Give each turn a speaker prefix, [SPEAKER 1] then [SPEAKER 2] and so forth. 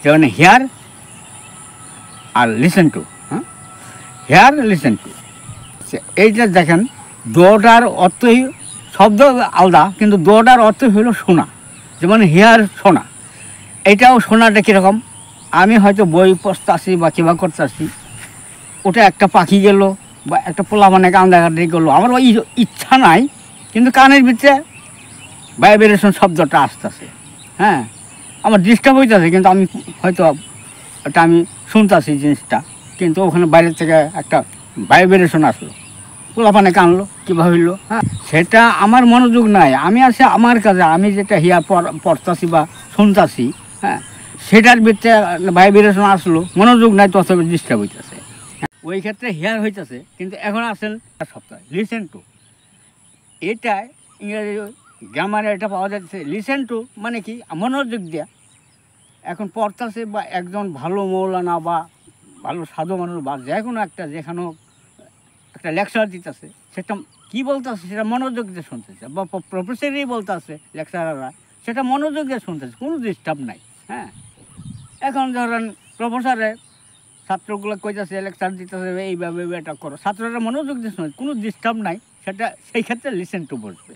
[SPEAKER 1] যেমন hair R listen to. হ্যাঁ, hair listen to, এইটা দেখেন দুটার অর্থই শব্দ আলাদা, কিন্তু দুটার অর্থ হলো শোনা। যেমন হেয়ার শোনা, এটাও শোনাটা কীরকম, আমি হয়তো বই পড়তে আসি বা কিবা করতে আসি, ওটা একটা পাখি গেল বা একটা পোলা মানে কান্দাকাটি গেলো, আমার ওই ইচ্ছা নাই, কিন্তু কানের ভিতরে ভাইব্রেশন শব্দটা আসতেছে। হ্যাঁ, আমার ডিস্টার্ব হইতেছে, কিন্তু আমি হয়তো এটা আমি শুনতেছি জিনিসটা, কিন্তু ওখানে বাইরের থেকে একটা ভাইব্রেশন আসলো, পোলাপানে কানলো কীভাবে হইলো। হ্যাঁ, সেটা আমার মনোযোগ নাই, আমি আছে আমার কাছে, আমি যেটা হিয়া পড়তাছি বা শুনতাছি, হ্যাঁ, সেটার ভিতরে ভাইব্রেশন আসলো, মনোযোগ নাই, তত ডিস্টার্ব হইতেছে। ওই ক্ষেত্রে হেয়ার হইতেছে, কিন্তু এখন আসেন সপ্তাহে লিসেন টু, এটা ইংরেজি গ্রামারে এটা পাওয়া যাচ্ছে। লিসেন টু মানে কি, মনোযোগ দেয়া। এখন পড়তাছে বা একজন ভালো মৌলানা বা ভালো সাধু মানুষ বা যে কোনো একটা, যেখানে একটা লেকচার দিতেছে, সেটা কী বলতেছে সেটা মনোযোগ দিয়ে শুনতেছে, বা প্রফেসরই বলতেছে লেকচারাররা, সেটা মনোযোগ দিয়ে শুনতেছে, কোনো ডিস্টার্ব নাই। হ্যাঁ, এখন ধরেন প্রফেসরে ছাত্রগুলো কইতেছে, লেকচার দিতেছে, এইভাবে এটা করো, ছাত্ররা মনোযোগ দিয়ে শুনে, কোনো ডিস্টার্ব নাই, সেটা সেই ক্ষেত্রে লিসেন টু বসবে।